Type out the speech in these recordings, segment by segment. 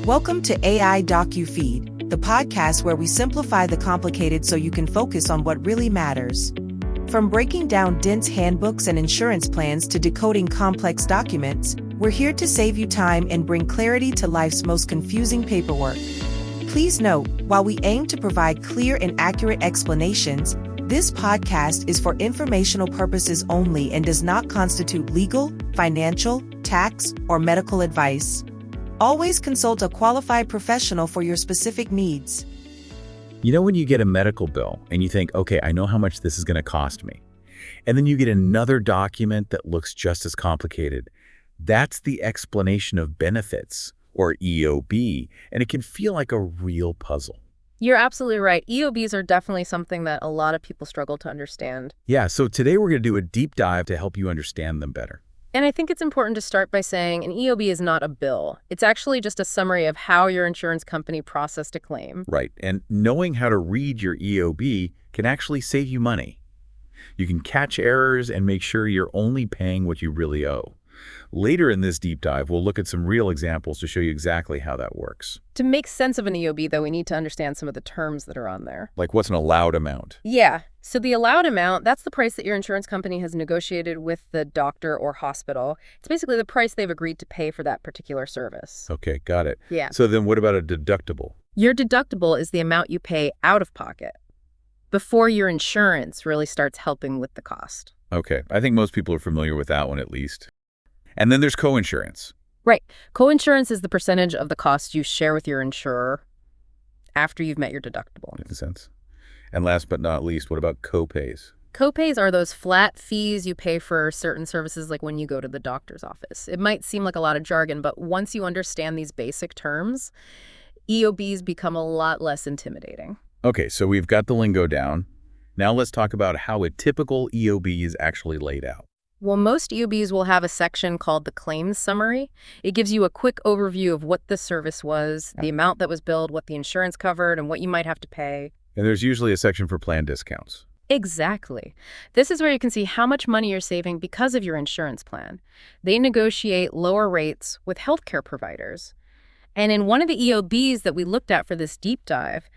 Welcome to AI DocuFeed, the podcast where we simplify the complicated so you can focus on what really matters. From breaking down dense handbooks and insurance plans to decoding complex documents, we're here to save you time and bring clarity to life's most confusing paperwork. Please note, while we aim to provide clear and accurate explanations, this podcast is for informational purposes only and does not constitute legal, financial, tax, or medical advice. Always consult a qualified professional for your specific needs. You know when you get a medical bill and you think, okay, I know how much this is going to cost me. And then you get another document that looks just as complicated. That's the explanation of benefits, or EOB, and it can feel like a real puzzle. You're absolutely right. EOBs are definitely something that a lot of people struggle to understand. Yeah, so today we're going to do a deep dive to help you understand them better. And I think it's important to start by saying an EOB is not a bill. It's actually just a summary of how your insurance company processed a claim. Right, and knowing how to read your EOB can actually save you money. You can catch errors and make sure you're only paying what you really owe. Later in this deep dive, we'll look at some real examples to show you exactly how that works. To make sense of an EOB, though, we need to understand some of the terms that are on there. Like what's an allowed amount? Yeah. So the allowed amount, that's the price that your insurance company has negotiated with the doctor or hospital. It's basically the price they've agreed to pay for that particular service. Okay, got it. Yeah. So then what about a deductible? Your deductible is the amount you pay out of pocket before your insurance really starts helping with the cost. Okay, I think most people are familiar with that one at least. And then there's coinsurance. Right. Coinsurance is the percentage of the cost you share with your insurer after you've met your deductible. Makes sense. And last but not least, what about copays? Copays are those flat fees you pay for certain services, like when you go to the doctor's office. It might seem like a lot of jargon, but once you understand these basic terms, EOBs become a lot less intimidating. Okay, so we've got the lingo down. Now let's talk about how a typical EOB is actually laid out. Well, most EOBs will have a section called the claims summary. It gives you a quick overview of what the service was, the amount that was billed, what the insurance covered, and what you might have to pay. And there's usually a section for plan discounts. Exactly. This is where you can see how much money you're saving because of your insurance plan. They negotiate lower rates with healthcare providers. And in one of the EOBs that we looked at for this deep dive,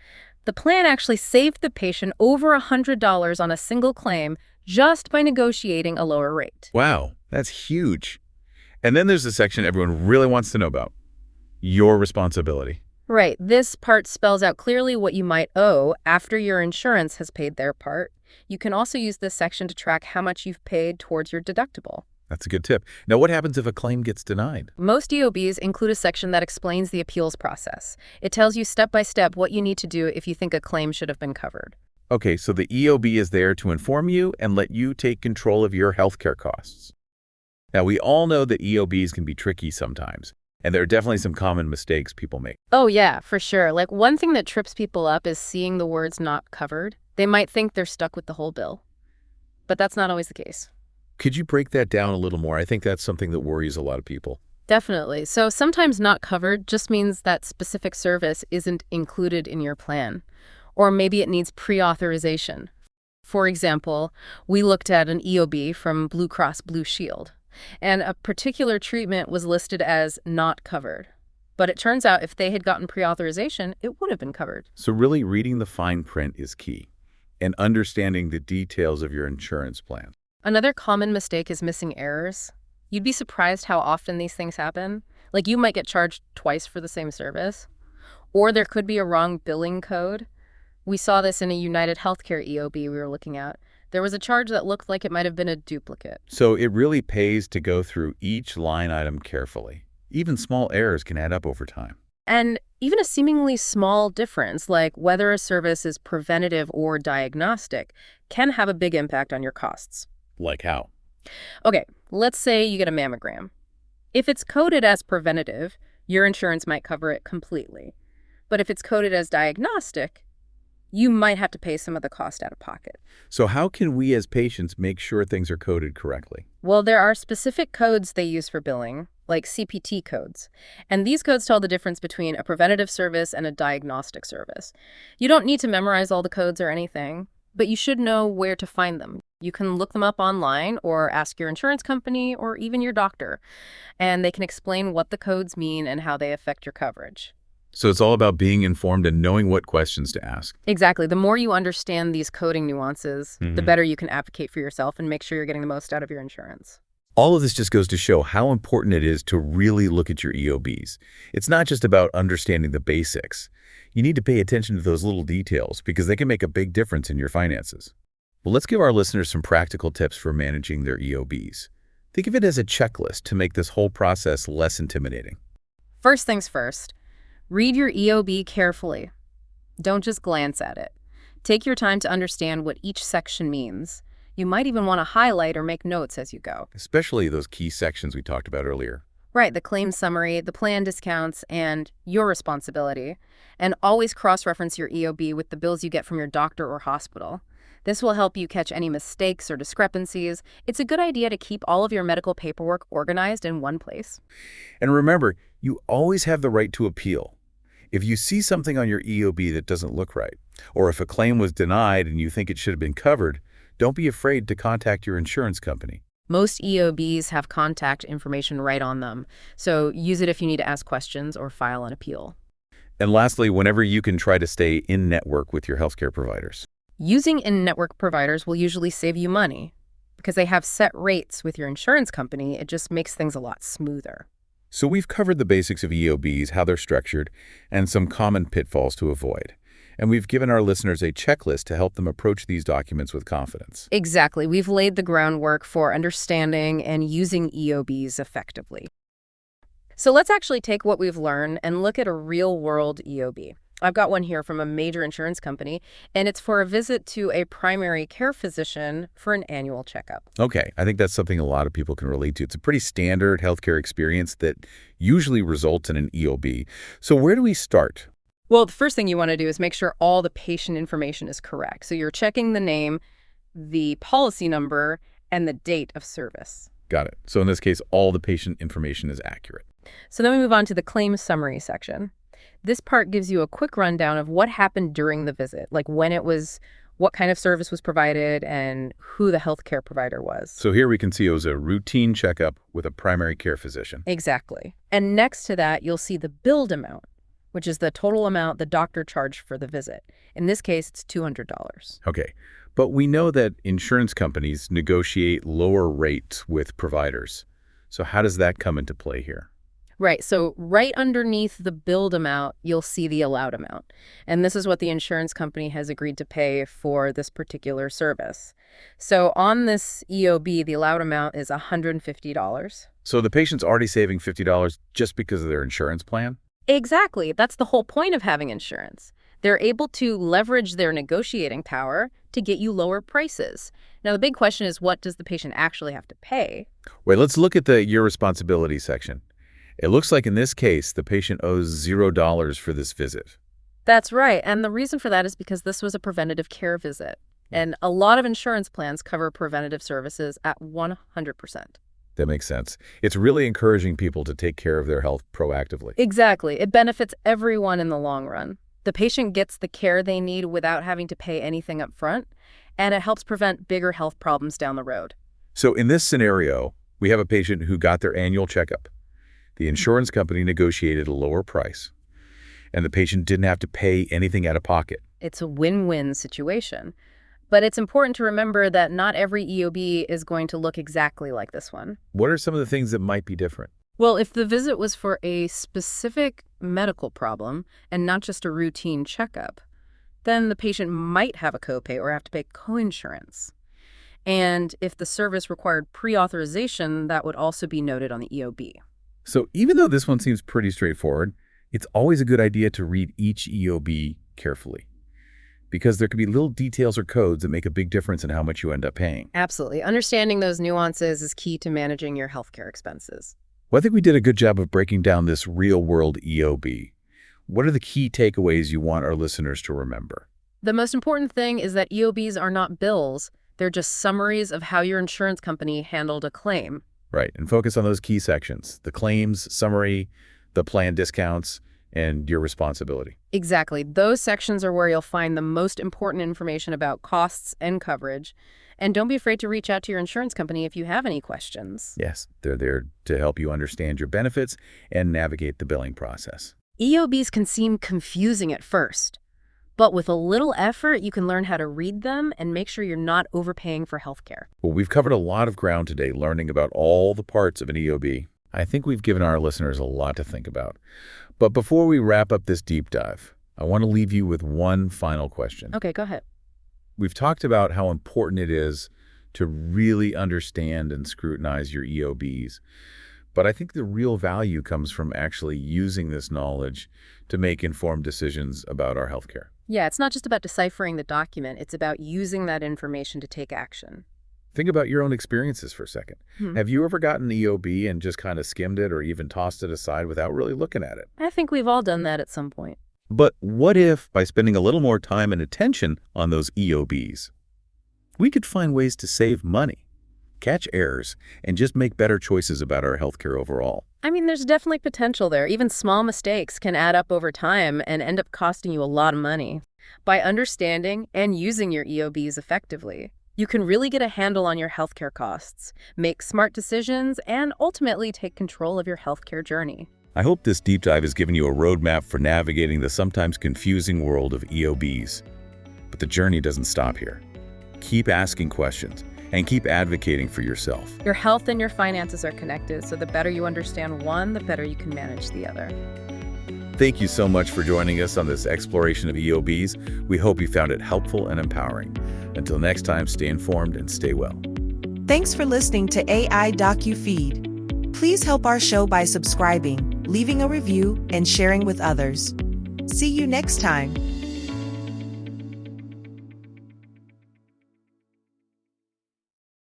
the plan actually saved the patient over $100 on a single claim just by negotiating a lower rate. Wow, that's huge. And then there's the section everyone really wants to know about, your responsibility. Right. This part spells out clearly what you might owe after your insurance has paid their part. You can also use this section to track how much you've paid towards your deductible. That's a good tip. Now, what happens if a claim gets denied? Most EOBs include a section that explains the appeals process. It tells you step by step what you need to do if you think a claim should have been covered. Okay, so the EOB is there to inform you and let you take control of your healthcare costs. Now, we all know that EOBs can be tricky sometimes, and there are definitely some common mistakes people make. Oh, yeah, for sure. Like, one thing that trips people up is seeing the words "not covered." They might think they're stuck with the whole bill, but that's not always the case. Could you break that down a little more? I think that's something that worries a lot of people. Definitely. So sometimes not covered just means that specific service isn't included in your plan. Or maybe it needs pre-authorization. For example, we looked at an EOB from Blue Cross Blue Shield, and a particular treatment was listed as not covered. But it turns out if they had gotten pre-authorization, it would have been covered. So really reading the fine print is key, and understanding the details of your insurance plan. Another common mistake is missing errors. You'd be surprised how often these things happen. Like, you might get charged twice for the same service, or there could be a wrong billing code. We saw this in a United Healthcare EOB we were looking at. There was a charge that looked like it might have been a duplicate. So it really pays to go through each line item carefully. Even small errors can add up over time. And even a seemingly small difference, like whether a service is preventative or diagnostic, can have a big impact on your costs. Like how? Okay, let's say you get a mammogram. If it's coded as preventative, your insurance might cover it completely. But if it's coded as diagnostic, you might have to pay some of the cost out of pocket. So how can we as patients make sure things are coded correctly? Well, there are specific codes they use for billing, like CPT codes. And these codes tell the difference between a preventative service and a diagnostic service. You don't need to memorize all the codes or anything, but you should know where to find them. You can look them up online or ask your insurance company or even your doctor, and they can explain what the codes mean and how they affect your coverage. So it's all about being informed and knowing what questions to ask. Exactly. The more you understand these coding nuances, the better you can advocate for yourself and make sure you're getting the most out of your insurance. All of this just goes to show how important it is to really look at your EOBs. It's not just about understanding the basics. You need to pay attention to those little details because they can make a big difference in your finances. Well, let's give our listeners some practical tips for managing their EOBs. Think of it as a checklist to make this whole process less intimidating. First things first, read your EOB carefully. Don't just glance at it. Take your time to understand what each section means. You might even want to highlight or make notes as you go. Especially those key sections we talked about earlier. Right, the claim summary, the plan discounts, and your responsibility. And always cross-reference your EOB with the bills you get from your doctor or hospital. This will help you catch any mistakes or discrepancies. It's a good idea to keep all of your medical paperwork organized in one place. And remember, you always have the right to appeal. If you see something on your EOB that doesn't look right, or if a claim was denied and you think it should have been covered, don't be afraid to contact your insurance company. Most EOBs have contact information right on them, so use it if you need to ask questions or file an appeal. And lastly, whenever you can, try to stay in network with your healthcare providers. Using in-network providers will usually save you money. Because they have set rates with your insurance company, it just makes things a lot smoother. So we've covered the basics of EOBs, how they're structured, and some common pitfalls to avoid. And we've given our listeners a checklist to help them approach these documents with confidence. Exactly. We've laid the groundwork for understanding and using EOBs effectively. So let's actually take what we've learned and look at a real-world EOB. I've got one here from a major insurance company, and it's for a visit to a primary care physician for an annual checkup. Okay, I think that's something a lot of people can relate to. It's a pretty standard healthcare experience that usually results in an EOB. So where do we start? Well, the first thing you want to do is make sure all the patient information is correct. So you're checking the name, the policy number, and the date of service. Got it. So in this case, all the patient information is accurate. So then we move on to the claim summary section. This part gives you a quick rundown of what happened during the visit, like when it was, what kind of service was provided, and who the healthcare provider was. So here we can see it was a routine checkup with a primary care physician. Exactly. And next to that, you'll see the billed amount, which is the total amount the doctor charged for the visit. In this case, it's $200. Okay, but we know that insurance companies negotiate lower rates with providers. So how does that come into play here? Right, so right underneath the billed amount, you'll see the allowed amount. And this is what the insurance company has agreed to pay for this particular service. So on this EOB, the allowed amount is $150. So the patient's already saving $50 just because of their insurance plan? Exactly. That's the whole point of having insurance. They're able to leverage their negotiating power to get you lower prices. Now, the big question is, what does the patient actually have to pay? Wait, let's look at the your responsibility section. It looks like in this case, the patient owes $0 for this visit. That's right. And the reason for that is because this was a preventative care visit. And a lot of insurance plans cover preventative services at 100%. That makes sense. It's really encouraging people to take care of their health proactively. Exactly. It benefits everyone in the long run. The patient gets the care they need without having to pay anything up front, and it helps prevent bigger health problems down the road. So in this scenario, we have a patient who got their annual checkup. The insurance company negotiated a lower price, and the patient didn't have to pay anything out of pocket. It's a win-win situation. But it's important to remember that not every EOB is going to look exactly like this one. What are some of the things that might be different? Well, if the visit was for a specific medical problem and not just a routine checkup, then the patient might have a copay or have to pay coinsurance. And if the service required pre-authorization, that would also be noted on the EOB. So even though this one seems pretty straightforward, it's always a good idea to read each EOB carefully, because there could be little details or codes that make a big difference in how much you end up paying. Absolutely. Understanding those nuances is key to managing your healthcare expenses. Well, I think we did a good job of breaking down this real-world EOB. What are the key takeaways you want our listeners to remember? The most important thing is that EOBs are not bills. They're just summaries of how your insurance company handled a claim. Right, and focus on those key sections: the claims, summary, the plan discounts, and your responsibility. Exactly. Those sections are where you'll find the most important information about costs and coverage. And don't be afraid to reach out to your insurance company if you have any questions. Yes, they're there to help you understand your benefits and navigate the billing process. EOBs can seem confusing at first, but with a little effort, you can learn how to read them and make sure you're not overpaying for healthcare. Well, we've covered a lot of ground today learning about all the parts of an EOB. I think we've given our listeners a lot to think about. But before we wrap up this deep dive, I want to leave you with one final question. Okay, go ahead. We've talked about how important it is to really understand and scrutinize your EOBs. But I think the real value comes from actually using this knowledge to make informed decisions about our healthcare. Yeah, it's not just about deciphering the document. It's about using that information to take action. Think about your own experiences for a second. Have you ever gotten an EOB and just kind of skimmed it or even tossed it aside without really looking at it? I think we've all done that at some point. But what if, by spending a little more time and attention on those EOBs, we could find ways to save money, catch errors, and just make better choices about our healthcare overall? I mean, there's definitely potential there. Even small mistakes can add up over time and end up costing you a lot of money. By understanding and using your EOBs effectively, you can really get a handle on your healthcare costs, make smart decisions, and ultimately take control of your healthcare journey. I hope this deep dive has given you a roadmap for navigating the sometimes confusing world of EOBs. But the journey doesn't stop here. Keep asking questions and keep advocating for yourself. Your health and your finances are connected, so the better you understand one, the better you can manage the other. Thank you so much for joining us on this exploration of EOBs. We hope you found it helpful and empowering. Until next time, stay informed and stay well. Thanks for listening to AI DocuFeed. Please help our show by subscribing, leaving a review, and sharing with others. See you next time.